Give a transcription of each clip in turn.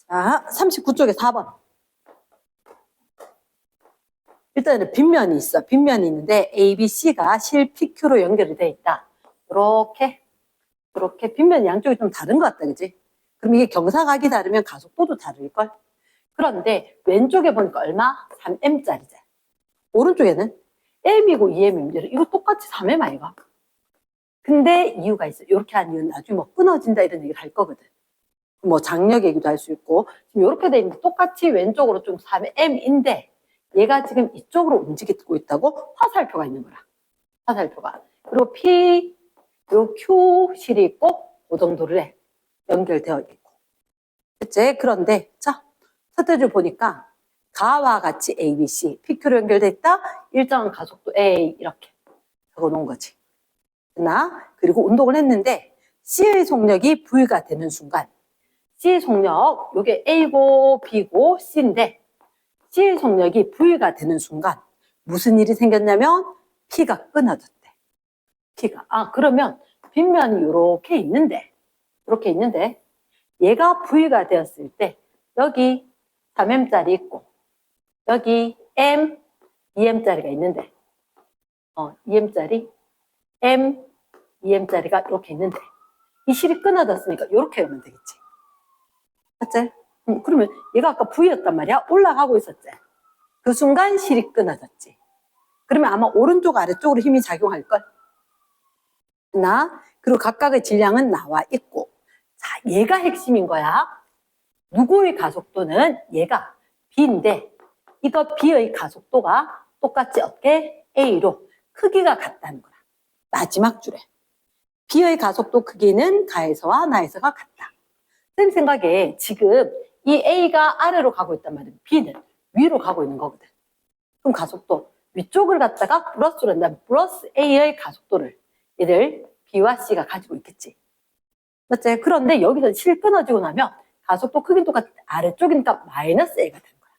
자, 39쪽에 4번. 일단은 빗면이 있어. 빗면이 있는데 A, B, C가 실 PQ로 연결이 돼 있다. 이렇게 빗면이 양쪽이 좀 다른 것 같다, 그지? 그럼 이게 경사각이 다르면 가속도도 다를걸? 그런데 왼쪽에 보니까 얼마? 3M짜리지. 오른쪽에는 M이고 2M입니다. 이거 똑같이 3M 아이가? 근데 이유가 있어. 이렇게 하는 이유는 나중에 뭐 끊어진다 이런 얘기를 할 거거든. 뭐 장력 얘기도 할 수 있고. 지금 이렇게 돼 있는데 똑같이 왼쪽으로 좀 3M인데 얘가 지금 이쪽으로 움직이고 있다고 화살표가 있는 거야. 화살표가. 그리고 P, 그리고 Q 실이 있고 그 정도로 해. 연결되어 있고. 그치? 그런데 자, 첫째 줄 보니까 가와 같이 A, B, C, PQ로 연결돼 있다. 일정한 가속도 A 이렇게 적어 놓은 거지. 그리고 운동을 했는데 C의 속력이 V가 되는 순간 C의 속력, 이게 A고 B고 C인데 C의 속력이 V가 되는 순간 무슨 일이 생겼냐면 P가 끊어졌대. P가. 그러면 빗면이 이렇게 있는데 얘가 V가 되었을 때 여기 3M짜리 있고 여기 M, 2M짜리가 있는데 2M짜리, M, 2M짜리가 이렇게 있는데 이 실이 끊어졌으니까 이렇게 하면 되겠지. 맞지? 그러면 얘가 아까 V였단 말이야. 올라가고 있었지. 그 순간 실이 끊어졌지. 그러면 아마 오른쪽 아래쪽으로 힘이 작용할걸. 그리고 각각의 질량은 나와 있고. 자, 얘가 핵심인 거야. 누구의 가속도는 얘가 B인데 이거 B의 가속도가 똑같이 어떻게 A로 크기가 같다는 거야. 마지막 줄에. B의 가속도 크기는 가에서와 나에서가 같다. 쌤 생각에 지금 이 A가 아래로 가고 있단 말이야. B는 위로 가고 있는 거거든. 그럼 가속도 위쪽을 갖다가 플러스로 한다면 플러스 A의 가속도를 얘를 B와 C가 가지고 있겠지. 맞지? 그런데 여기서 실 끊어지고 나면 가속도 크기는 똑같아. 아래쪽이니까 마이너스 A가 되는 거야.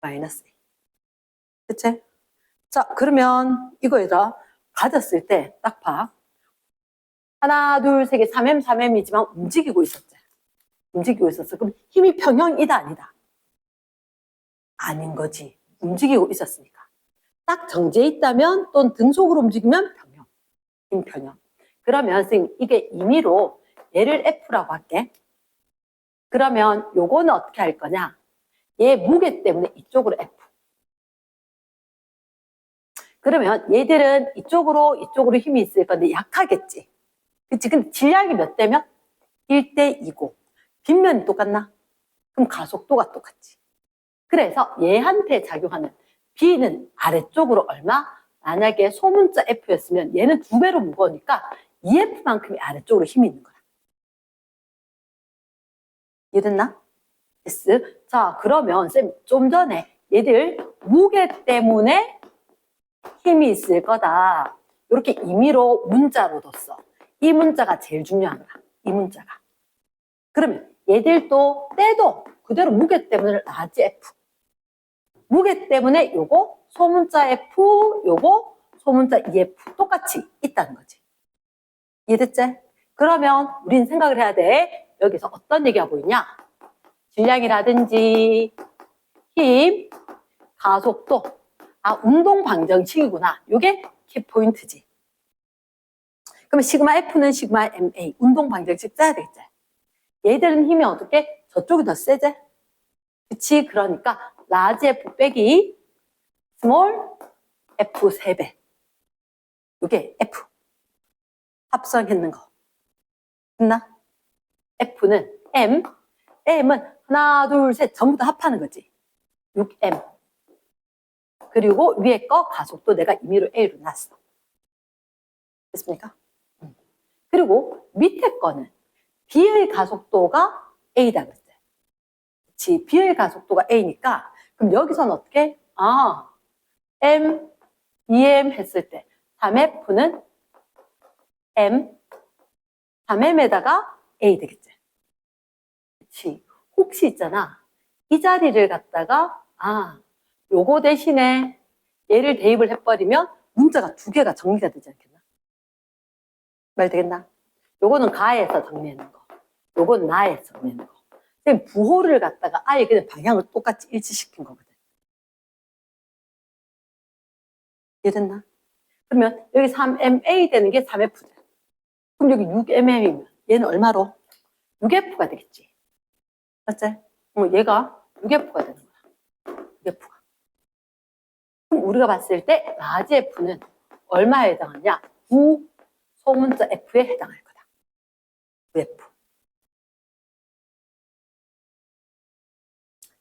마이너스 A. 그치? 자, 그러면 이거에다 가졌을 때 딱 봐. 하나, 둘, 세 개, 3M, 3M이지만 움직이고 있었지. 움직이고 있었어. 그럼 힘이 평형이다, 아니다? 아닌 거지. 움직이고 있었으니까. 딱 정지해 있다면 또는 등속으로 움직이면 평형. 힘 평형. 그러면 선생님 이게 임의로 얘를 F라고 할게. 그러면 요거는 어떻게 할 거냐? 얘 무게 때문에 이쪽으로 F. 그러면 얘들은 이쪽으로 힘이 있을 건데 약하겠지. 그치? 근데 질량이 몇 대면? 1대 2고. 빗면이 똑같나? 그럼 가속도가 똑같지. 그래서 얘한테 작용하는 B는 아래쪽으로 얼마? 만약에 소문자 F였으면 얘는 2배로 무거우니까 EF만큼이 아래쪽으로 힘이 있는 거야. 이해됐나? S. 자, 그러면 쌤 좀 전에 얘들 무게 때문에 힘이 있을 거다. 이렇게 임의로 문자로 뒀어. 이 문자가 제일 중요한 거야. 이 문자가. 그러면 얘들도 때도 그대로 무게 때문에 라지 F. 무게 때문에 요거 소문자 F, 요거 소문자 EF 똑같이 있다는 거지. 이해됐지? 그러면 우린 생각을 해야 돼. 여기서 어떤 얘기하고 있냐? 질량이라든지 힘, 가속도. 운동 방정식이구나. 요게 키포인트지. 그러면 시그마 F는 시그마 MA. 운동 방정식 써야 되겠지? 얘들은 힘이 어떻게? 저쪽이 더 세지? 그치? 그러니까 라지 F 빼기 스몰 F 3배. 이게 F. 합성했는 거. 됐나? F는 M. M은 하나, 둘, 셋 전부 다 합하는 거지. 6M. 그리고 위에 거 가속도 내가 임의로 A로 놨어. 됐습니까? 그리고 밑에 거는 B의 가속도가 A다 그랬어요. 그치? B의 가속도가 A니까 그럼 여기서는 어떻게? M, 2M 했을 때 3F는 M, 3M에다가 A 되겠지. 그치? 혹시 있잖아. 이 자리를 갖다가 요거 대신에 얘를 대입을 해버리면 문자가 2개가 정리가 되지 않겠나? 말 되겠나? 요거는 가에서 정리하는 거. 요건 나에서 정리하는 거. 선생님 부호를 갖다가 아예 그냥 방향을 똑같이 일치시킨 거거든. 이해됐나? 그러면 여기 3MA 되는 게 3F죠. 그럼 여기 6MM이면 얘는 얼마로? 6F가 되겠지. 맞지? 얘가 6F가 되는 거야. 6F가. 그럼 우리가 봤을 때 라지 F는 얼마에 해당하냐? 9 소문자 F에 해당할 거다. 9F.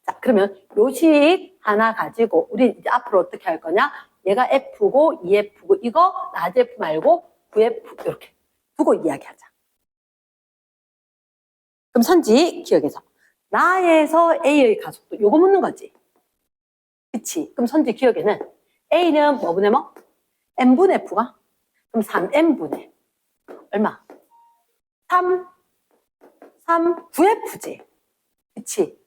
자, 그러면 요식 하나 가지고 우리 이제 앞으로 어떻게 할 거냐? 얘가 F고 2F고 이거 라지 F 말고 9F 이렇게 두고 이야기하자. 그럼 선지 기억해서 나에서 A의 가속도 요거 묻는 거지. 그치? 그럼 선지 기억에는 A는 뭐분의 뭐? N분의 F가? 그럼 3N분의 얼마? 9F지. 그치?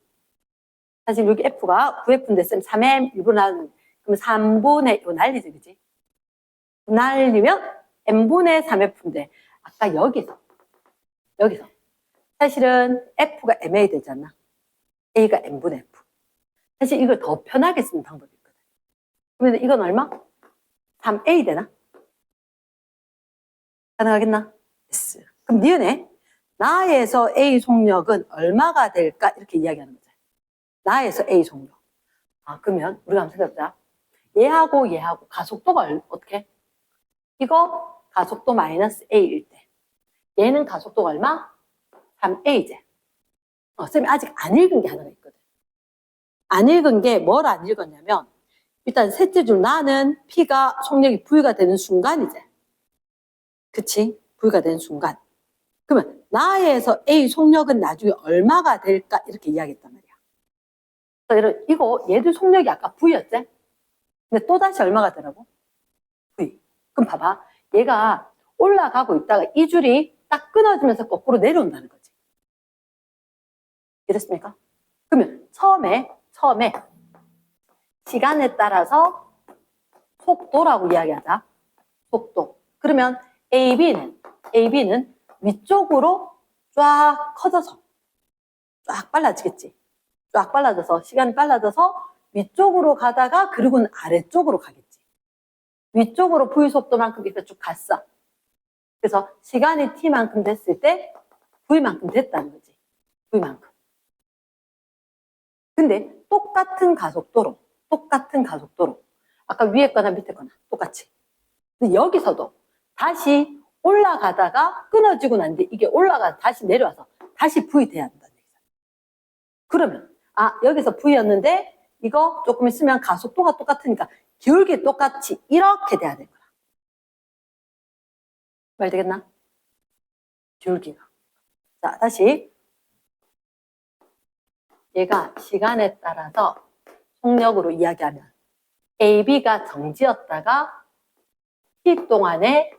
사실 여기 F가 9F인데 쌤 3M 일부러 나는 그럼 3분의 이거 난리지, 그치? 날리면 N분의 3F인데 아까 여기서 사실은 F가 MA 되잖아. A가 N분의 F. 사실 이걸 더 편하게 쓰는 방법이 있거든. 그러면 이건 얼마? 3A 되나? 가능하겠나? yes. 그럼 니은에 나에서 A 속력은 얼마가 될까? 이렇게 이야기하는 거죠. 나에서 A 속력. 아, 그러면 우리가 한번 생각해보자. 얘하고 가속도가 어떻게? 이거 가속도 마이너스 A일 때. 얘는 가속도가 얼마? 3A제. 쌤이 아직 안 읽은 게 하나가 있거든. 안 읽은 게 뭘 안 읽었냐면 일단 셋째 줄 나는 P가 속력이 V가 되는 순간이지. 그치? V가 되는 순간. 그러면 나에서 A 속력은 나중에 얼마가 될까? 이렇게 이야기했단 말이야. 그래서 이거 얘들 속력이 아까 V였지? 근데 또다시 얼마가 되라고? V. 그럼 봐봐. 얘가 올라가고 있다가 이 줄이 딱 끊어지면서 거꾸로 내려온다는 거지. 이랬습니까? 그러면 처음에 시간에 따라서 속도라고 이야기하자. 속도. 그러면 AB는 위쪽으로 쫙 커져서 쫙 빨라지겠지. 쫙 빨라져서 시간이 빨라져서 위쪽으로 가다가 그리고는 아래쪽으로 가겠지. 위쪽으로 V 속도만큼 이렇게 쭉 갔어. 그래서 시간이 T만큼 됐을 때 V만큼 됐다는 거지. V만큼. 근데 똑같은 가속도로 아까 위에 거나 밑에 거나 똑같이. 근데 여기서도 다시 올라가다가 끊어지고 난 뒤에 이게 올라가 다시 내려와서 다시 V 돼야 한다는 얘기죠. 그러면 여기서 V였는데 이거 조금 있으면 가속도가 똑같으니까 기울기 똑같이 이렇게 돼야 되는 거야. 말 되겠나? 기울기가. 자, 다시 얘가 시간에 따라서 속력으로 이야기하면 AB가 정지였다가 T 동안에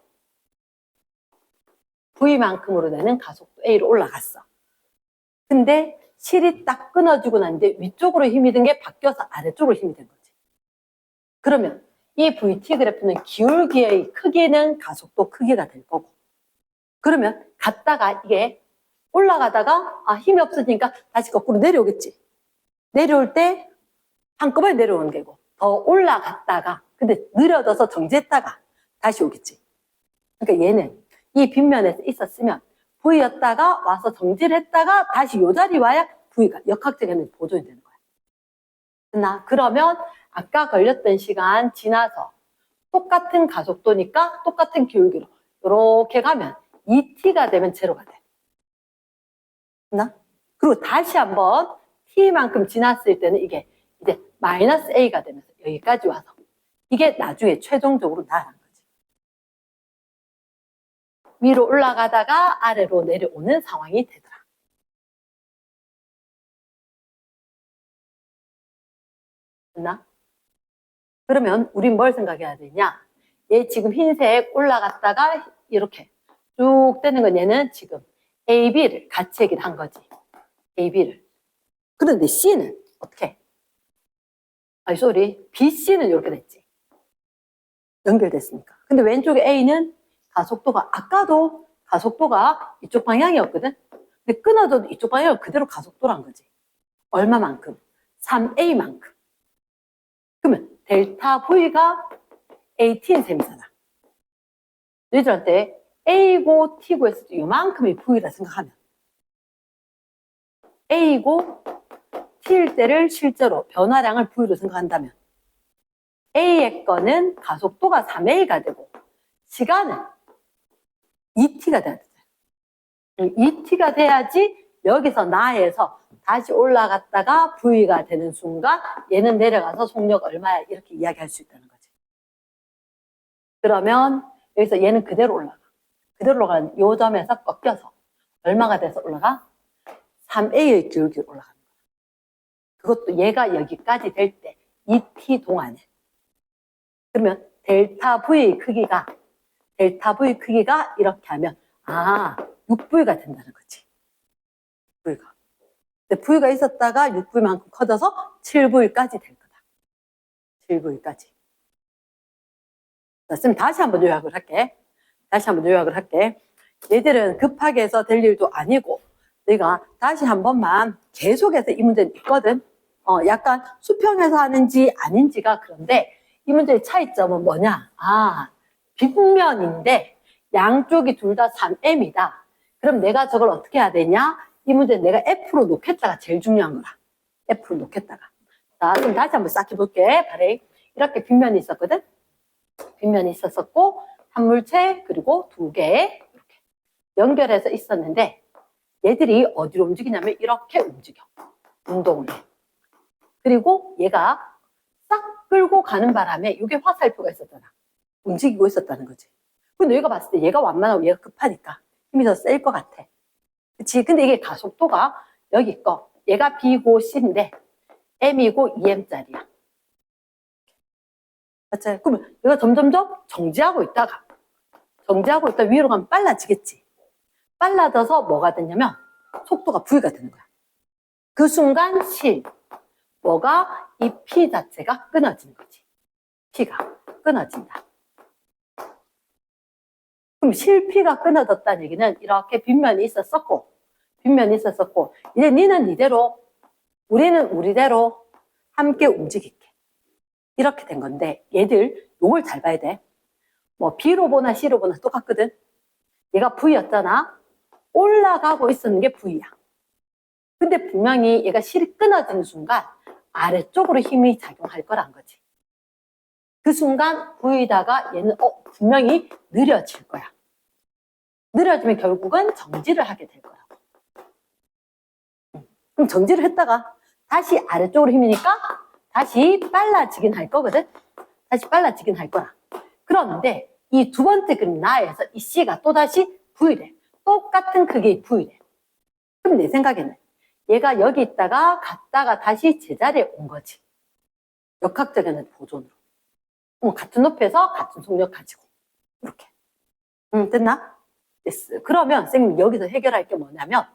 V만큼으로 되는 가속도 A로 올라갔어. 근데 실이 딱 끊어지고 난 뒤에 위쪽으로 힘이 든 게 바뀌어서 아래쪽으로 힘이 된 거지. 그러면 이 VT 그래프는 기울기의 크기는 가속도 크기가 될 거고. 그러면 갔다가 이게 올라가다가 힘이 없어지니까 다시 거꾸로 내려오겠지. 내려올 때 한꺼번에 내려오는 게고 더 올라갔다가 근데 느려져서 정지했다가 다시 오겠지. 그러니까 얘는 이 빗면에서 있었으면 V였다가 와서 정지를 했다가 다시 요 자리 와야 V가 역학적인 보존이 되는 거야. 됐나? 그러면 아까 걸렸던 시간 지나서 똑같은 가속도니까 똑같은 기울기로 이렇게 가면 2T가 되면 제로가 돼. 됐나? 그리고 다시 한번 T만큼 지났을 때는 이게 이제 마이너스 A가 되면서 여기까지 와서 이게 나중에 최종적으로 나아간 거지. 위로 올라가다가 아래로 내려오는 상황이 되더라. 됐나? 그러면 우린 뭘 생각해야 되냐? 얘 지금 흰색 올라갔다가 이렇게 쭉 되는 건 얘는 지금 AB를 같이 얘기를 한 거지. AB를. 그런데 C는 어떻게? BC는 이렇게 됐지. 연결됐으니까. 근데 왼쪽에 A는 가속도가 아까도 가속도가 이쪽 방향이었거든. 근데 끊어져도 이쪽 방향은 그대로 가속도란 거지. 얼마만큼? 3a만큼. 그러면 델타 V가 AT인 셈이잖아. 너희들한테 A고 T고 했을 때 이만큼이 V라 생각하면 A고 T일 때를 실제로 변화량을 V로 생각한다면 A의 거는 가속도가 3A가 되고 시간은 2T가 돼야 돼. 2T가 돼야지 여기서 나에서 다시 올라갔다가 V가 되는 순간 얘는 내려가서 속력 얼마야 이렇게 이야기할 수 있다는 거지. 그러면 여기서 얘는 그대로 올라가. 그대로 올라가는 요 점에서 꺾여서 얼마가 돼서 올라가? 3A의 기울기로 올라가는 거야. 그것도 얘가 여기까지 될 때 2T 동안에. 그러면 델타 V 크기가 이렇게 하면 6V가 된다는 거지. V가. 근데 V가 있었다가 6V만큼 커져서 7V까지 될 거다. 7V까지. 자, 쌤 다시 한번 요약을 할게. 얘들은 급하게 해서 될 일도 아니고 내가 다시 한 번만 계속해서 이 문제는 있거든. 약간 수평해서 하는지 아닌지가 그런데 이 문제의 차이점은 뭐냐? 빗면인데 양쪽이 둘 다 3m이다. 그럼 내가 저걸 어떻게 해야 되냐? 이 문제는 내가 F로 놓겠다가 제일 중요한 거라. F로 놓겠다가. 자, 그럼 다시 한번 싹 해볼게. 바로 이렇게 빗면이 있었거든. 빗면이 있었었고 한 물체 그리고 두 개 이렇게 연결해서 있었는데 얘들이 어디로 움직이냐면 이렇게 움직여. 운동을 해. 그리고 얘가 싹 끌고 가는 바람에 이게 화살표가 있었잖아. 움직이고 있었다는 거지. 근데 얘가 봤을 때 얘가 완만하고 얘가 급하니까 힘이 더 셀 것 같아. 그치? 근데 이게 가속도가 여기 거 얘가 B고 C인데 M이고 2M짜리야. 맞지? 그러면 얘가 점점점 정지하고 있다 위로 가면 빨라지겠지. 빨라져서 뭐가 되냐면 속도가 V가 되는 거야. 그 순간 이 P 자체가 끊어지는 거지. P가 끊어진다. 그럼 실피가 끊어졌다는 얘기는 이렇게 빗면이 있었었고 이제 니는 니대로 우리는 우리대로 함께 움직일게. 이렇게 된 건데 얘들 요걸 잘 봐야 돼. 뭐 B로 보나 C로 보나 똑같거든. 얘가 V였잖아. 올라가고 있었는 게 V야. 근데 분명히 얘가 실이 끊어지는 순간 아래쪽으로 힘이 작용할 거란 거지. 그 순간 V다가 얘는 분명히 느려질 거야. 느려지면 결국은 정지를 하게 될 거라고. 그럼 정지를 했다가 다시 아래쪽으로 힘이니까 다시 빨라지긴 할 거거든. 다시 빨라지긴 할 거야. 그런데 이 두 번째 그림 나에서 이 C가 또다시 V래. 똑같은 크기의 V래. 그럼 내 생각에는 얘가 여기 있다가 갔다가 다시 제자리에 온 거지. 역학적인 보존으로. 같은 높이에서 같은 속력 가지고. 이렇게. 됐나? 됐어. 그러면 선생님 여기서 해결할 게 뭐냐면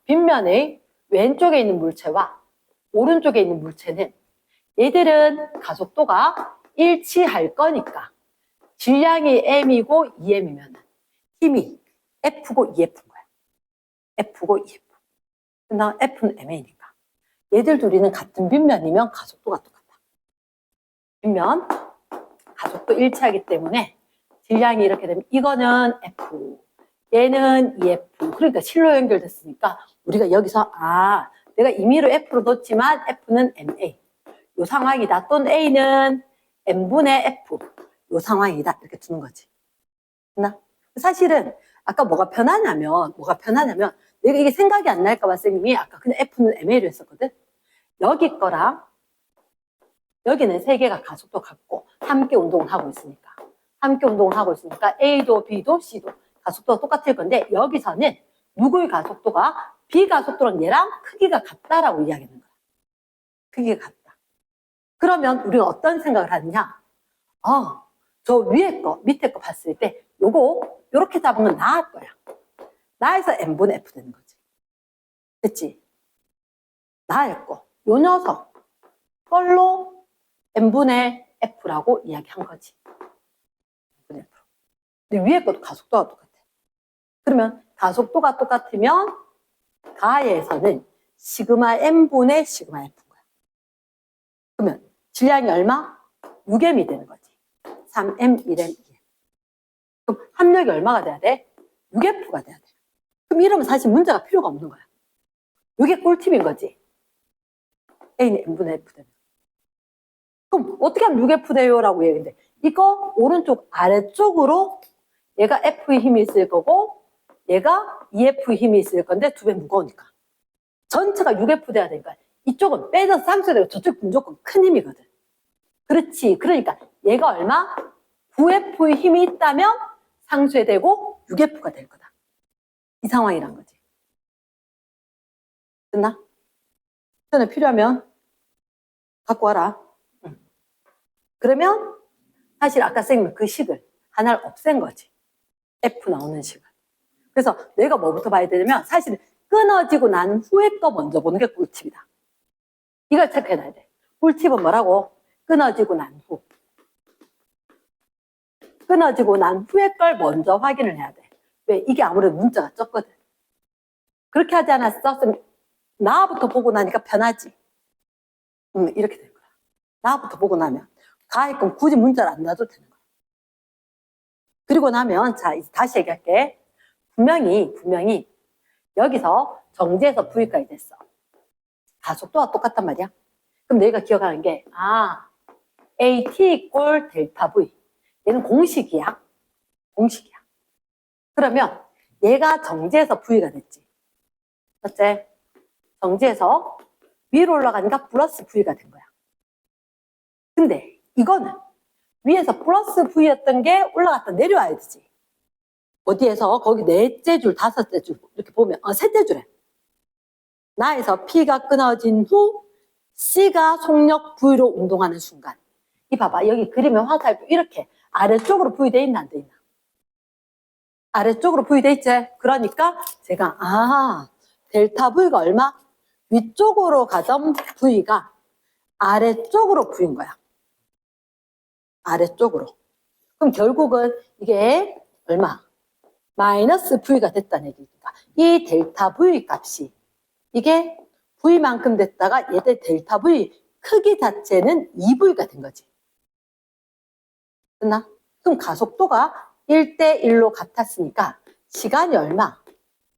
빗면의 왼쪽에 있는 물체와 오른쪽에 있는 물체는 얘들은 가속도가 일치할 거니까 질량이 M이고 2M이면 힘이 F고 2F인 거야. F고 2F. 나 F는 MA니까. 얘들 둘이는 같은 빗면이면 가속도가 똑같다. 빗면 가속도 일치하기 때문에 질량이 이렇게 되면 이거는 F, 얘는 EF. 그러니까 실로 연결됐으니까 우리가 여기서 내가 임의로 F로 뒀지만 F는 MA. 요 상황이다. 또는 A는 M분의 F. 요 상황이다. 이렇게 두는 거지. 나 사실은 아까 뭐가 편하냐면 내가 이게 생각이 안 날까 봐 선생님이 아까 그냥 F는 MA로 했었거든. 여기 거랑 여기는 세 개가 가속도 같고 함께 운동을 하고 있으니까 A도 B도 C도 가속도가 똑같을 건데 여기서는 누구의 가속도가 B 가속도랑 얘랑 크기가 같다라고 이야기하는 거야. 크기가 같다. 그러면 우리가 어떤 생각을 하느냐? 저 위에 거, 밑에 거 봤을 때 요거 요렇게 잡으면 나을 거야. 나에서 M분의 F 되는 거지. 됐지? 나의 거. 요 녀석 걸로 M분의 F라고 이야기한 거지. M분의 F. 근데 위에 것도 가속도가 똑같아. 그러면 가속도가 똑같으면 가에서는 시그마 m분의 시그마 f인 거야. 그러면 질량이 얼마? 6m이 되는 거지. 3m, 1m, 2m. 그럼 합력이 얼마가 돼야 돼? 6F가 돼야 돼. 그럼 이러면 사실 문제가 필요가 없는 거야. 이게 꿀팁인 거지. A는 M분의 F 되면. 그럼 어떻게 하면 6F 돼요? 라고 얘기했는데 이거 오른쪽 아래쪽으로 얘가 F의 힘이 있을 거고 얘가 EF의 힘이 있을 건데 2배 무거우니까. 전체가 6F 돼야 되니까 이쪽은 빼져서 상쇄되고 저쪽 무조건 큰 힘이거든. 그렇지. 그러니까 얘가 얼마? 9F의 힘이 있다면 상쇄되고 6F가 될 거다. 이 상황이란 거지. 됐나? 전에 필요하면 갖고 와라. 응. 그러면 사실 아까 선생님은 그 식을 하나를 없앤 거지. F 나오는 식을. 그래서 내가 뭐부터 봐야 되냐면 사실 끊어지고 난 후에 거 먼저 보는 게 꿀팁이다. 이걸 체크해놔야 돼. 꿀팁은 뭐라고? 끊어지고 난 후. 끊어지고 난 후에 걸 먼저 확인을 해야 돼. 왜? 이게 아무래도 문자가 적거든. 그렇게 하지 않았어? 나부터 보고 나니까 편하지. 이렇게 될 거야. 나부터 보고 나면. 가에 건 굳이 문자를 안 놔도 되는 거야. 그리고 나면, 자, 이제 다시 얘기할게. 분명히 여기서 정지에서 V까지 됐어. 가속도가 똑같단 말이야. 그럼 너희가 기억하는 게, AT 이꼴 델타 V. 얘는 공식이야. 공식이야. 그러면 얘가 정지에서 V가 됐지. 어째? 정지에서 위로 올라가니까 플러스 V가 된 거야. 근데 이거는 위에서 플러스 V였던 게 올라갔다 내려와야 되지. 어디에서? 거기 넷째 줄, 다섯째 줄 이렇게 보면 셋째 줄에 나에서 P가 끊어진 후 C가 속력 V로 운동하는 순간 이 봐봐. 여기 그림의 화살표 이렇게 아래쪽으로 V 돼 있나 안 돼 있나? 아래쪽으로 V 돼 있지? 그러니까 제가 델타 V가 얼마? 위쪽으로 가던 V가 아래쪽으로 V인 거야. 아래쪽으로. 그럼 결국은 이게 얼마? 마이너스 V가 됐다는 얘기니까 이 델타 V 값이 이게 V만큼 됐다가 얘들 델타 V 크기 자체는 2V가 된 거지. 됐나? 그럼 가속도가 1대1로 같았으니까 시간이 얼마?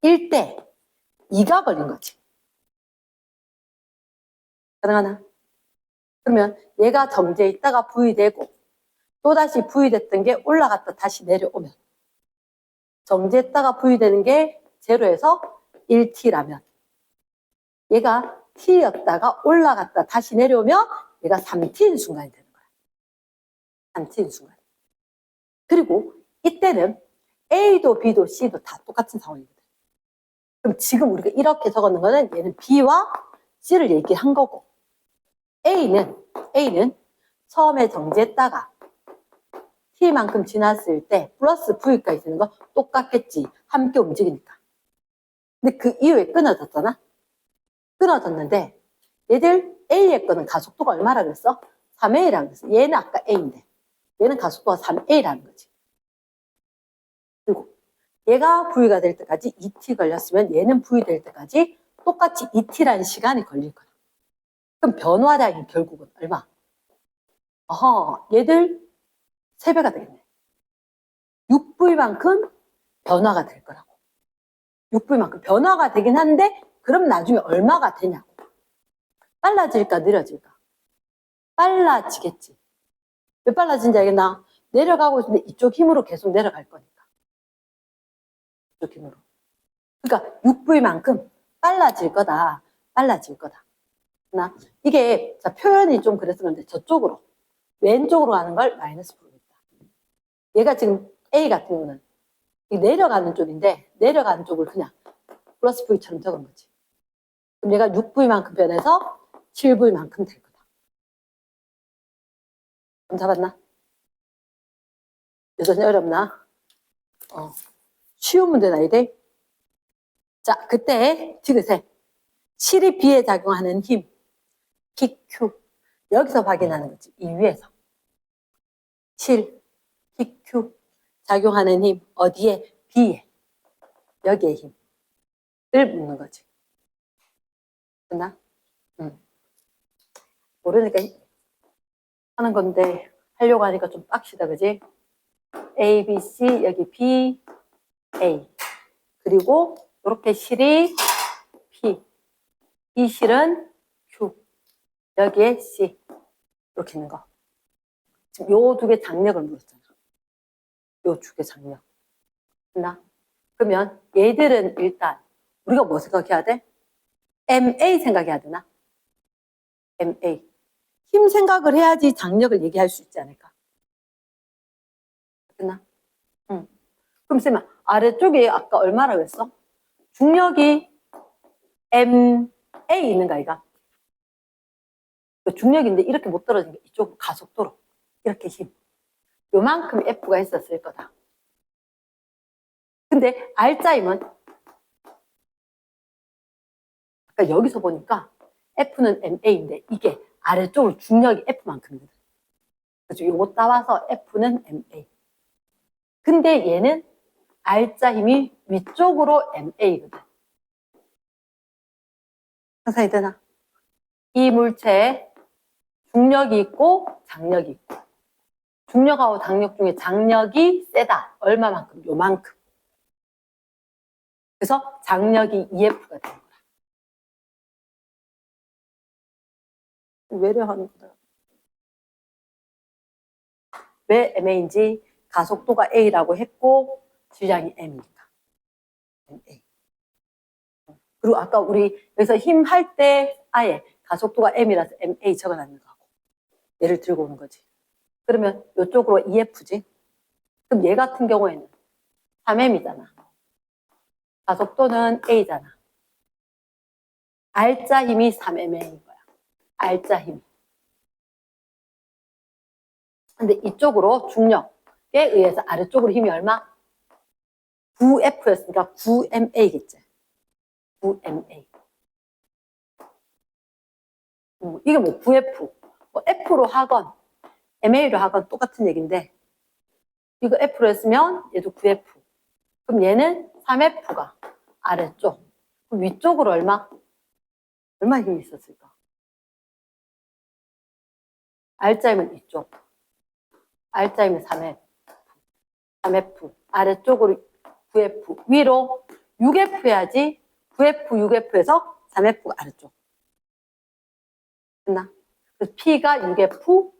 1대2가 걸린 거지. 가능하나? 그러면 얘가 정지에 있다가 V 되고 또다시 V 됐던 게 올라갔다 다시 내려오면 정지했다가 V 되는 게 0에서 1T라면 얘가 T였다가 올라갔다 다시 내려오면 얘가 3T인 순간이 되는 거야. 3T인 순간. 그리고 이때는 A도 B도 C도 다 똑같은 상황이거든. 그럼 지금 우리가 이렇게 적었는 거는 얘는 B와 C를 얘기한 거고 A는 처음에 정지했다가 T만큼 지났을 때 플러스 V까지 되는 거 똑같겠지. 함께 움직이니까. 근데 그 이후에 끊어졌잖아. 끊어졌는데 얘들 A의 거는 가속도가 얼마라 그랬어? 3A라고 그랬어. 얘는 아까 A인데 얘는 가속도가 3A라는 거지. 그리고 얘가 V가 될 때까지 2T 걸렸으면 얘는 V 될 때까지 똑같이 2T라는 시간이 걸릴 거야. 그럼 변화량이 결국은 얼마? 얘들 3배가 되겠네. 6V만큼 변화가 될 거라고. 6V만큼 변화가 되긴 한데 그럼 나중에 얼마가 되냐고. 빨라질까 느려질까? 빨라지겠지. 왜 빨라진지 알겠나? 내려가고 있는데 이쪽 힘으로 계속 내려갈 거니까. 이쪽 힘으로. 그러니까 6V만큼 빨라질 거다. 빨라질 거다. 나 이게 자, 표현이 좀 그래서 그런데 저쪽으로 왼쪽으로 가는 걸 마이너스 V겠다. 얘가 지금 A 같은 경우는 내려가는 쪽인데 내려가는 쪽을 그냥 플러스 V처럼 적은 거지. 그럼 얘가 6V만큼 변해서 7V만큼 될 거다. 그럼 잡았나? 여전히 어렵나? 쉬운 문제는 아니대. 자, 그때 디귿에 실이 B에 작용하는 힘 PQ 여기서 확인하는 거지. 이 위에서 실 PQ 작용하는 힘 어디에? B에. 여기에 힘을 묻는 거지. 됐나? 응. 모르니까 하는 건데 하려고 하니까 좀 빡시다, 그지? A, B, C, 여기 B, A. 그리고 이렇게 실이 P. 이 실은 Q. 여기에 C. 이렇게 있는 거. 지금 요 두 개 장력을 물었잖아. 요 두 개 장력. 됐나? 그러면 얘들은 일단 우리가 뭐 생각해야 돼? MA 생각해야 되나? MA. 힘 생각을 해야지 장력을 얘기할 수 있지 않을까? 됐나? 응. 그럼 쌤아, 아래쪽에 아까 얼마라고 했어? 중력이 MA 있는가, 이가? 중력인데 이렇게 못 떨어진 게 이쪽 가속도로. 이렇게 힘. 요만큼 F가 있었을 거다. 근데 R자임은, 그러니까 여기서 보니까 F는 MA인데 이게 아래쪽으로 중력이 F만큼이거든. 그래서 요거 따와서 F는 MA. 근데 얘는 R자 힘이 위쪽으로 MA거든. 상상이 되나? 이 물체에 중력이 있고 장력이 있고, 중력하고 장력 중에 장력이 세다. 얼마만큼? 요만큼. 그래서 장력이 EF가 되는 거야. 외려하는 거다. 왜 MA인지 가속도가 A라고 했고 질량이 M이니까. MA. 그리고 아까 우리 여기서 힘 할 때 아예 가속도가 M이라서 MA 적어놨는 거고. 얘를 들고 오는 거지. 그러면 이쪽으로 EF지. 그럼 얘 같은 경우에는 3M이잖아. 가속도는 A잖아. R자 힘이 3M인 거야. R자 힘이. 근데 이쪽으로 중력에 의해서 아래쪽으로 힘이 얼마? 9F였으니까 9MA겠지. 9MA. 이게 뭐 9F. 뭐 F로 하건 MA로 하건 똑같은 얘기인데 이거 F로 했으면 얘도 9F. 그럼 얘는 3F가 아래쪽. 그럼 위쪽으로 얼마? 얼마 힘이 있었을까? R자이면 이쪽. R자이면 3F. 3F. 아래쪽으로 9F. 위로 6F 해야지 9F, 6F에서 3F가 아래쪽. 됐나? 그래서 P가 6F,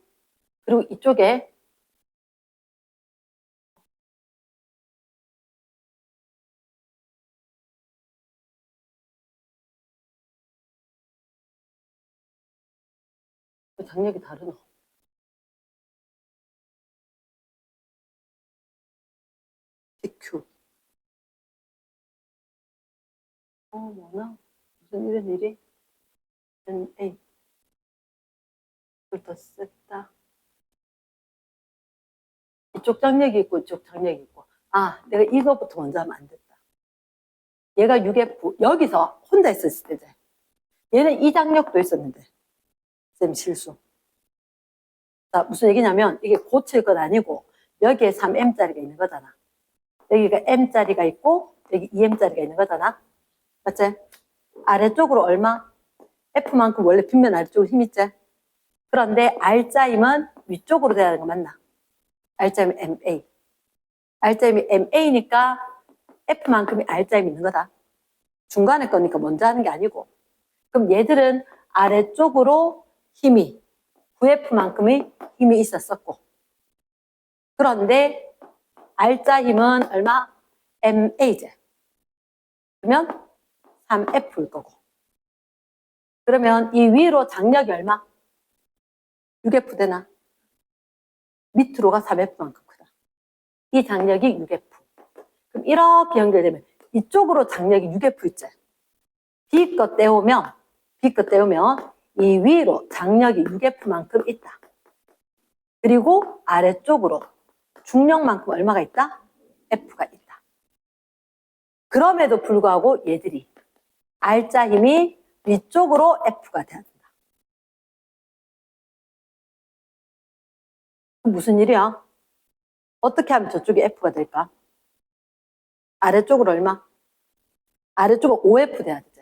그리고 이쪽에 장력이 다르노? PQ. 뭐나? 무슨 이런 일이? NA. 더 셌다. 이쪽 장력이 있고 이쪽 장력이 있고. 아, 내가 이거부터 먼저 하면 안 됐다. 얘가 6F. 여기서 혼자 있었을 때지. 얘는 이 장력도 있었는데. 쌤 실수. 자, 무슨 얘기냐면 이게 고칠 건 아니고 여기에 3M짜리가 있는 거잖아. 여기가 M짜리가 있고 여기 2M짜리가 있는 거잖아. 맞지? 아래쪽으로 얼마? F만큼 원래 빗면 아래쪽으로 힘 있지? 그런데 R자임은 위쪽으로 돼야 되는 거 맞나? R자임이 MA. R자임이 MA니까 F만큼이 R자임이 있는 거다. 중간에 거니까 먼저 하는 게 아니고. 그럼 얘들은 아래쪽으로 힘이 9F만큼의 힘이 있었었고. 그런데 R자 힘은 얼마? MA제. 그러면 3F일 거고. 그러면 이 위로 장력이 얼마? 6F 되나? 밑으로가 3F만큼 크다. 이 장력이 6F. 그럼 이렇게 연결되면 이쪽으로 장력이 6F 있지. B껏 떼우면 이 위로 장력이 6F만큼 있다. 그리고 아래쪽으로 중력만큼 얼마가 있다? F가 있다. 그럼에도 불구하고 얘들이 R자 힘이 위쪽으로 F가 돼야 된다. 무슨 일이야? 어떻게 하면 저쪽에 F가 될까? 아래쪽으로 얼마? 아래쪽은 5F 돼야 되지.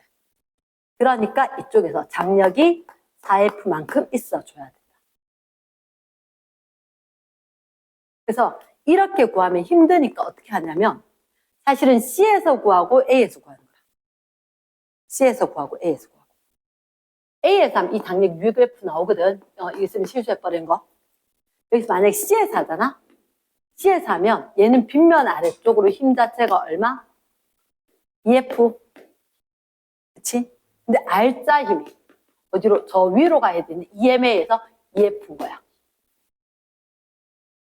그러니까 이쪽에서 장력이 4F만큼 있어줘야 된다. 그래서 이렇게 구하면 힘드니까 어떻게 하냐면 사실은 C에서 구하고 A에서 구하는 거야. C에서 구하고 A에서 구하고. A에서 하면 이 장력 6F 나오거든. 이거 있으면 실수해버린 거. 여기서 만약에 C에서 하잖아. C에서 하면 얘는 빗면 아래쪽으로 힘 자체가 얼마? 2F. 그치? 근데 R자 힘이 어디로? 저 위로 가야 되는 EMA에서 2F인 거야.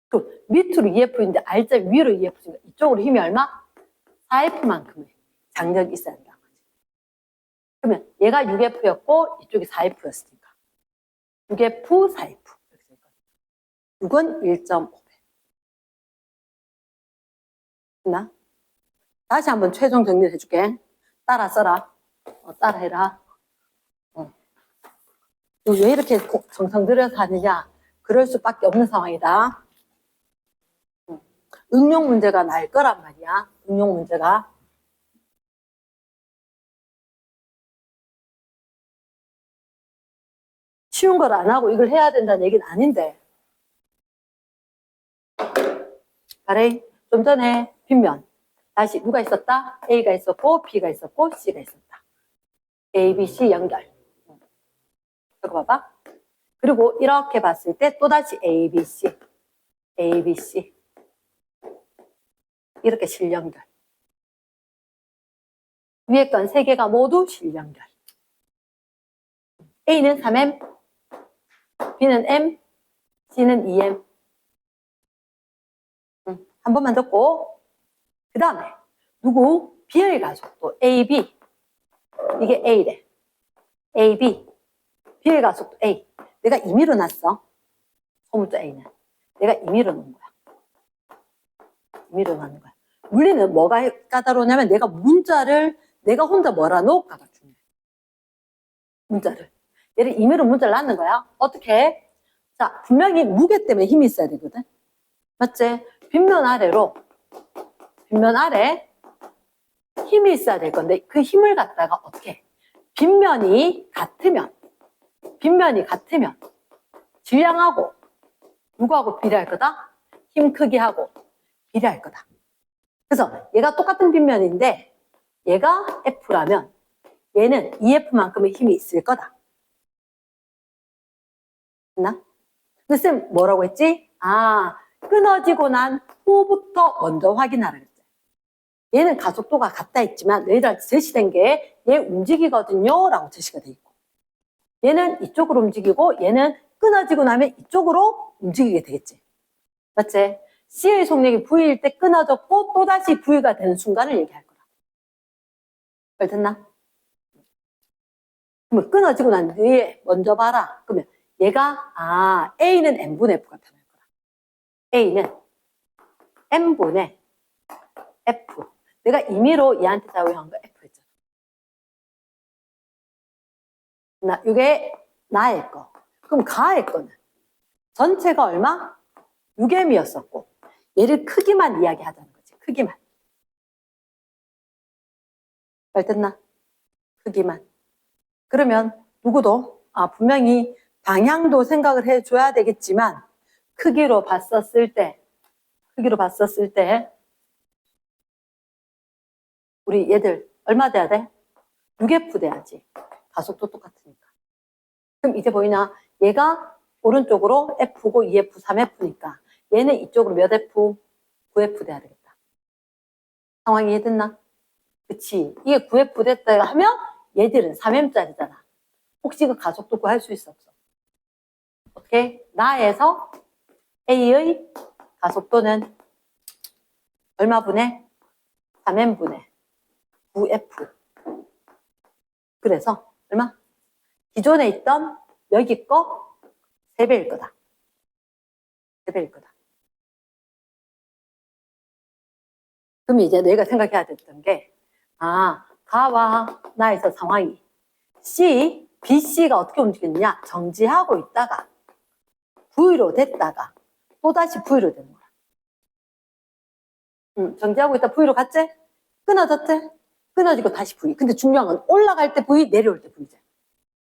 그 밑으로 2F인데 R자 위로 2F니까 이쪽으로 힘이 얼마? 4F만큼의 장력이 있어야 된다는 거지. 그러면 얘가 6F였고 이쪽이 4F였으니까 6F, 4F. 6은 1.5배. 됐나? 다시 한번 최종 정리를 해줄게. 따라 써라. 따라 해라. 왜 이렇게 정성 들여서 하느냐? 그럴 수밖에 없는 상황이다. 응용 문제가 날 거란 말이야. 응용 문제가. 쉬운 걸 안 하고 이걸 해야 된다는 얘기는 아닌데. 그래, 좀 전에 빗면. 다시 누가 있었다? A가 있었고, B가 있었고, C가 있었다. A, B, C 연결. 이거 봐봐. 그리고 이렇게 봤을 때 또다시 A, B, C. A, B, C. 이렇게 실연결. 위에 건 세 개가 모두 실연결. A는 3M, B는 M, C는 2M. 한 번만 적고, 그 다음에 누구? B의 가속도 AB. 이게 A래. AB. B의 가속도 A. 내가 임의로 놨어. 소문자 A는. 내가 임의로 놓은 거야. 임의로 놓는 거야. 물리는 뭐가 까다로우냐면 내가 문자를 내가 혼자 뭐라 놓을까가 중요해. 문자를. 얘를 임의로 문자를 놨는 거야. 어떻게? 자, 분명히 무게 때문에 힘이 있어야 되거든. 맞지? 빗면 아래로 빗면 아래 힘이 있어야 될 건데 그 힘을 갖다가 어떻게? 빗면이 같으면 질량하고 누구하고 비례할 거다? 힘 크기하고 비례할 거다. 그래서 얘가 똑같은 빗면인데 얘가 F라면 얘는 2F만큼의 힘이 있을 거다. 됐나? 근데 쌤 뭐라고 했지? 끊어지고 난 후부터 먼저 확인하라 그랬지. 얘는 가속도가 같다 했지만 너희들한테 제시된 게 얘 움직이거든요 라고 제시가 돼 있고 얘는 이쪽으로 움직이고 얘는 끊어지고 나면 이쪽으로 움직이게 되겠지. 맞지? C의 속력이 V일 때 끊어졌고 또다시 V가 되는 순간을 얘기할 거다. 잘 됐나? 그러면 끊어지고 난 뒤에 먼저 봐라. 그러면 얘가 A는 N분의 F가 변할 거다. A는 N분의 F. 내가 임의로 얘한테 작용한 거 F 했잖아. 이게 나의 거. 그럼 가의 거는 전체가 얼마? 6M이었었고 얘를 크기만 이야기하자는 거지. 크기만. 잘 됐나? 크기만. 그러면 누구도 분명히 방향도 생각을 해줘야 되겠지만 크기로 봤었을 때 우리 얘들 얼마 돼야 돼? 6F 돼야지. 가속도 똑같으니까. 그럼 이제 보이나? 얘가 오른쪽으로 F고 2F, 3F니까 얘는 이쪽으로 몇 F? 9F 돼야 되겠다. 상황이 이해됐나? 그치? 이게 9F 됐다 하면 얘들은 3M짜리잖아. 혹시 그 가속도 구할 수 있어 없어? 오케이? 나에서 A의 가속도는 얼마 분의? 3M분의 9F. 그래서 얼마? 기존에 있던 여기 거 3배일 거다. 3배일 거다. 그럼 이제 내가 생각해야 됐던 게 가와 나에서 상황이 C, BC가 어떻게 움직였느냐? 정지하고 있다가 V로 됐다가 또다시 V로 되는 거야. 정지하고 있다 V로 갔지? 끊어졌지? 끊어지고 다시 V. 근데 중요한 건 올라갈 때 V, 내려올 때 V죠.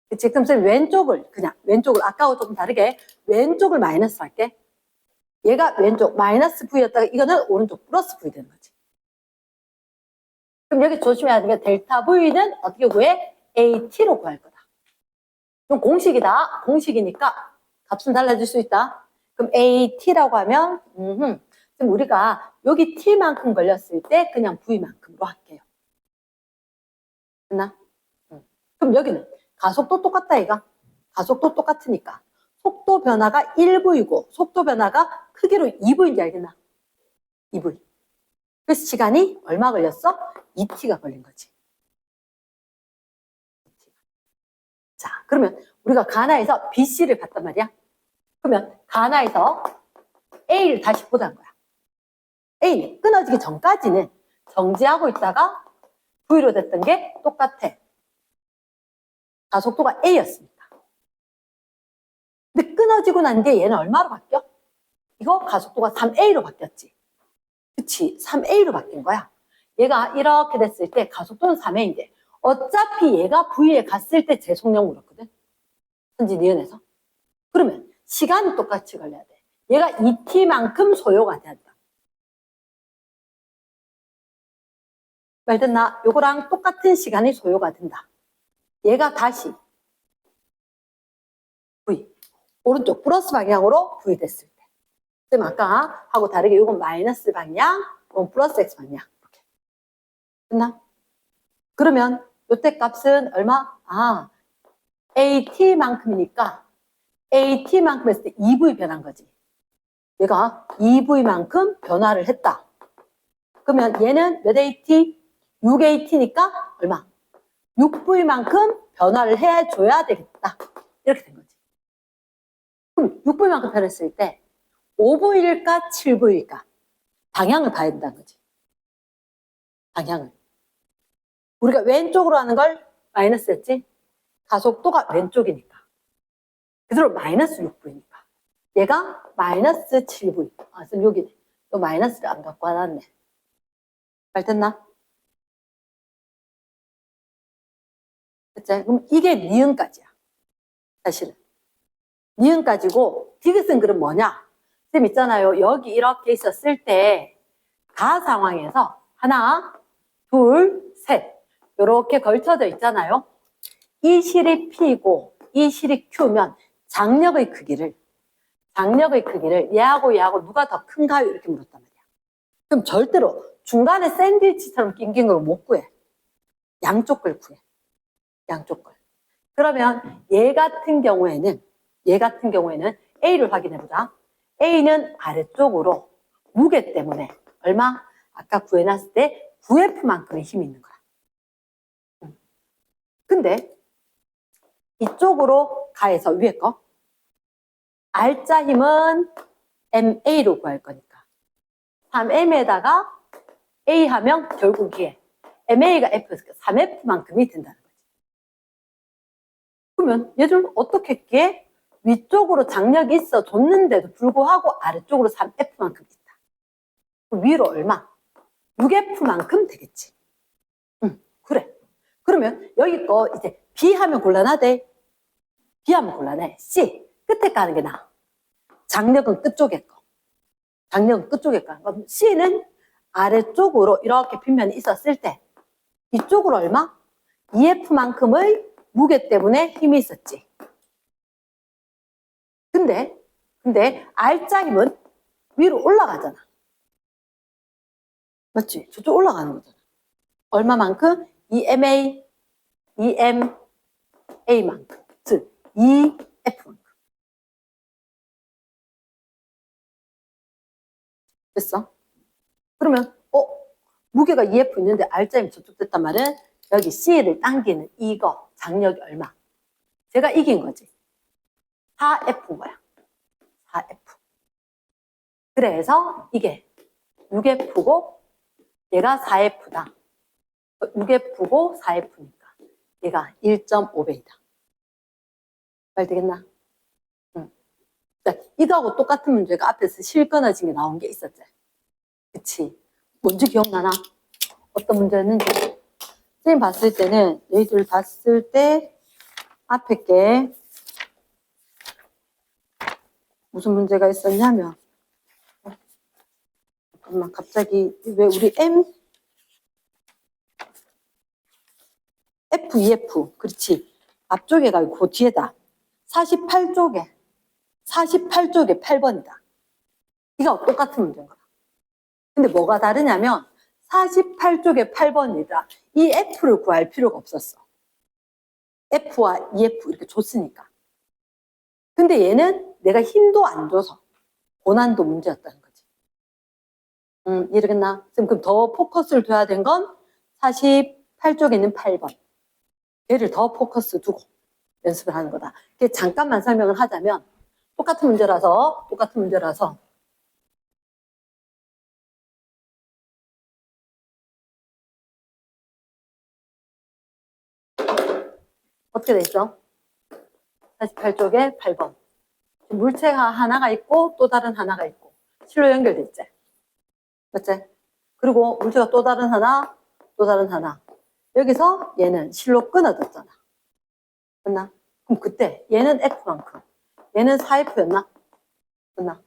그치? 그럼 쌤 왼쪽을 아까하고 조금 다르게 왼쪽을 마이너스 할게. 얘가 왼쪽 마이너스 V였다가 이거는 오른쪽 플러스 V 되는 거지. 그럼 여기 조심해야 되는 게 델타 V는 어떻게 구해? AT로 구할 거다. 이건 공식이다. 공식이니까 값은 달라질 수 있다. 그럼 AT라고 하면 그럼 우리가 여기 T만큼 걸렸을 때 그냥 V만큼으로 할게요. 됐나? 그럼 여기는 가속도 똑같다 이가. 가속도 똑같으니까 속도 변화가 1V고 속도 변화가 크기로 2V인지 알겠나? 2V. 그래서 시간이 얼마 걸렸어? 2T가 걸린 거지. 자, 그러면 우리가 가나에서 BC를 봤단 말이야. 그러면 가나에서 A를 다시 보자는 거야. A는 끊어지기 전까지는 정지하고 있다가 V로 됐던 게 똑같아. 가속도가 A였으니까. 근데 끊어지고 난 뒤에 얘는 얼마로 바뀌어? 이거 가속도가 3A로 바뀌었지. 그치? 3A로 바뀐 거야. 얘가 이렇게 됐을 때 가속도는 3A인데 어차피 얘가 V에 갔을 때 제 속력 물었거든. 선지 니은에서. 그러면 시간이 똑같이 걸려야 돼. 얘가 2T만큼 소요가 돼야 된다. 말됐나? 요거랑 똑같은 시간이 소요가 된다. 얘가 다시 V. 오른쪽 플러스 방향으로 V 됐을 때. 지금 아까 하고 다르게 이건 마이너스 방향, 이건 플러스 X 방향. 이렇게. 됐나? 그러면 요때 값은 얼마? AT만큼이니까 AT만큼 했을 때 2V 변한 거지. 얘가 2V만큼 변화를 했다. 그러면 얘는 몇 AT? 6AT니까 얼마? 6V만큼 변화를 해줘야 되겠다. 이렇게 된 거지. 그럼 6V만큼 변했을 때 5V일까 7V일까? 방향을 봐야 된다는 거지. 방향을. 우리가 왼쪽으로 하는 걸 마이너스였지? 가속도가 왼쪽이니까. 그대로 마이너스 6V니까. 얘가 마이너스 7V. 그럼 여기네. 요 마이너스를 안 갖고 와놨네. 말 됐나? 그치? 그럼 이게 니은까지야. 사실은. 니은까지고, 디귿은 그럼 뭐냐? 쌤 있잖아요. 여기 이렇게 있었을 때, 가 상황에서 하나, 둘, 셋. 요렇게 걸쳐져 있잖아요. 이 실이 P고, 이 실이 Q면 장력의 크기를 얘하고 누가 더 큰가요? 이렇게 물었단 말이야. 그럼 절대로 중간에 샌드위치처럼 낑긴 걸 못 구해. 양쪽 걸 구해. 양쪽 걸. 그러면 얘 같은 경우에는 A를 확인해 보자. A는 아래쪽으로 무게 때문에 얼마? 아까 구해놨을 때 9F만큼의 힘이 있는 거야. 근데 이쪽으로 가해서 위에 거 R자 힘은 MA로 구할 거니까 3M에다가 A 하면 결국 이게 MA가 F였으니까 3F만큼이 된다는 거지. 그러면 얘들 어떻게 했기에 위쪽으로 장력이 있어 줬는데도 불구하고 아래쪽으로 3F만큼 있다. 그럼 위로 얼마? 6F만큼 되겠지. 그래. 그러면 여기 거 이제 B 하면 곤란하대. B 하면 곤란해. C. 끝에 가는 게 나아. 장력은 끝쪽에 거. 장력은 끝쪽에 거. 그럼 C는 아래쪽으로 이렇게 빗면이 있었을 때 이쪽으로 얼마? EF만큼의 무게 때문에 힘이 있었지. 근데 R자 힘은 위로 올라가잖아. 맞지? 저쪽 올라가는 거잖아. 얼마만큼? EMA만큼. 즉, EF만큼. 됐어? 그러면 무게가 EF 있는데 R자임 저쪽 됐단 말은 여기 C를 당기는 이거 장력이 얼마? 제가 이긴 거지. 4F인 거야. 4F. 그래서 이게 6F고 얘가 4F다. 6F고 4F니까 얘가 1.5배이다. 말 되겠나? 자, 이거하고 똑같은 문제가 앞에서 실 끊어진 게 나온 게 있었지. 그치? 뭔지 기억나나? 어떤 문제였는지? 선생님 봤을 때는 너희들 봤을 때 앞에 게 무슨 문제가 있었냐면 잠깐만 갑자기 왜 우리 F, EF 그렇지 앞쪽에 가고 그 뒤에다 48쪽에 8번이다. 이거 똑같은 문제인 거야. 근데 뭐가 다르냐면 48쪽에 8번이다. 이 F를 구할 필요가 없었어. F와 EF 이렇게 줬으니까. 근데 얘는 내가 힘도 안 줘서 고난도 문제였다는 거지. 이해되겠나? 그럼 더 포커스를 둬야 된 건 48쪽에 있는 8번. 얘를 더 포커스 두고 연습을 하는 거다. 잠깐만 설명을 하자면 똑같은 문제라서 어떻게 돼 있어? 48쪽에 8번. 물체가 하나가 있고 또 다른 하나가 있고 실로 연결돼 있지. 맞지? 그리고 물체가 또 다른 하나. 여기서 얘는 실로 끊어졌잖아. 맞나? 그럼 그때 얘는 F만큼, 얘는 4F였나? 맞나?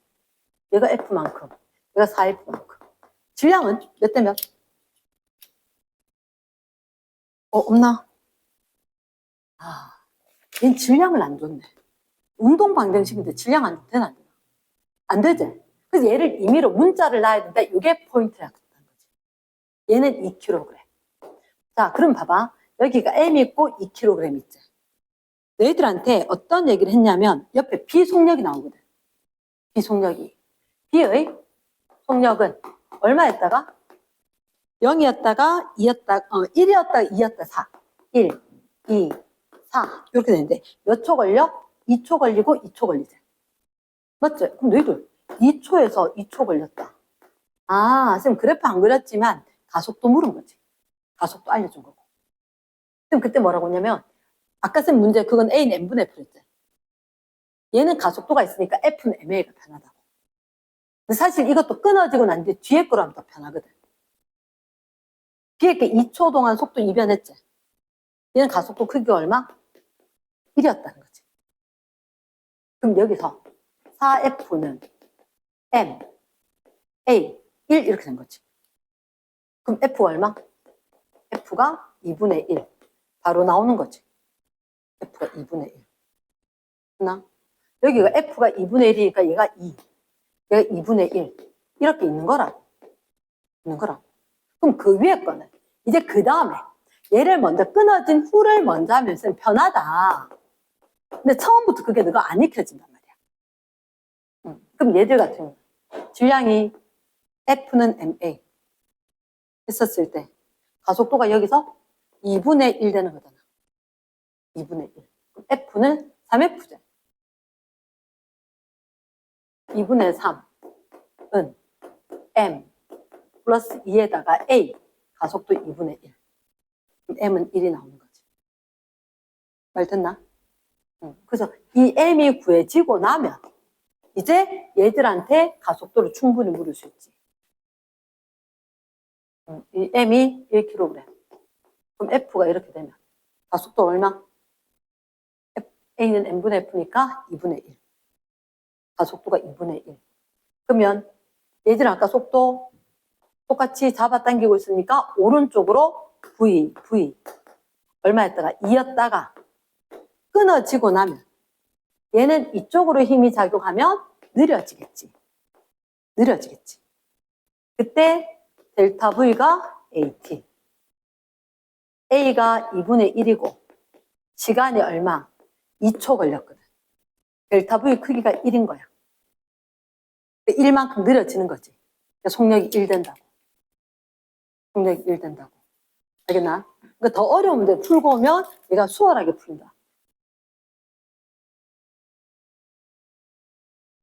얘가 F만큼, 얘가 4F만큼. 질량은 몇 대 몇? 없나? 얘는 질량을 안 줬네. 운동 방정식인데 질량 안 되나? 안 되나? 안 되지? 그래서 얘를 임의로 문자를 놔야 된다. 이게 포인트라는 거지. 얘는 2kg. 자, 그럼 봐봐. 여기가 M 있고 2kg 있지. 너희들한테 어떤 얘기를 했냐면 옆에 비속력이 나오거든. 비속력이. B의 속력은 얼마였다가? 0이었다가 1이었다가 2였다 4. 1, 2, 4 이렇게 되는데 몇 초 걸려? 2초 걸리고 2초 걸리지. 맞지? 그럼 너희들 2초에서 2초 걸렸다. 선생님 그래프 안 그렸지만 가속도 물은 거지. 가속도 알려준 거고. 그럼 그때 뭐라고 했냐면 아까 쓴 문제 그건 A는 N분의 F였지. 얘는 가속도가 있으니까 F는 MA가 편하다고. 근데 사실 이것도 끊어지고 난 뒤에 뒤에 거로 하면 더 편하거든. 뒤에 게 2초 동안 속도 이변했지. 얘는 가속도 크기가 얼마? 1이었다는 거지. 그럼 여기서 4F는 M, A, 1 이렇게 된 거지. 그럼 F가 얼마? F가 2분의 1. 바로 나오는 거지. F가 2분의 1. 맞나? 여기가 F가 2분의 1이니까 얘가 2. 얘가 2분의 1. 이렇게 있는 거라고. 그럼 그 위에 거는 이제 그 다음에 얘를 먼저 끊어진 후를 먼저 하면 편하다. 근데 처음부터 그게 너가 안 익혀진단 말이야. 그럼 얘들 같은 경우 질량이 F는 MA 했었을 때 가속도가 여기서 2분의 1 되는 거잖아. 2분의 1. 그럼 F는 3F죠. 2분의 3은 M 플러스 2에다가 A 가속도 2분의 1. 그럼 M은 1이 나오는 거지. 말 됐나? 그래서 이 M이 구해지고 나면 이제 얘들한테 가속도를 충분히 물을 수 있지. 이 M이 1kg. 그럼 F가 이렇게 되면 가속도 얼마? A는 N분의 F니까 2분의 1. 가속도가 2분의 1. 그러면 얘들은 아까 속도 똑같이 잡아당기고 있으니까 오른쪽으로 V 얼마였다가 2였다가 끊어지고 나면 얘는 이쪽으로 힘이 작용하면 느려지겠지. 그때 델타 V가 AT. A가 2분의 1이고 시간이 얼마? 2초 걸렸거든. 델타 V 크기가 1인 거야. 1만큼 느려지는 거지. 속력이 1 된다고. 알겠나? 그러니까 더 어려운 문제 풀고 오면 얘가 수월하게 풀린다.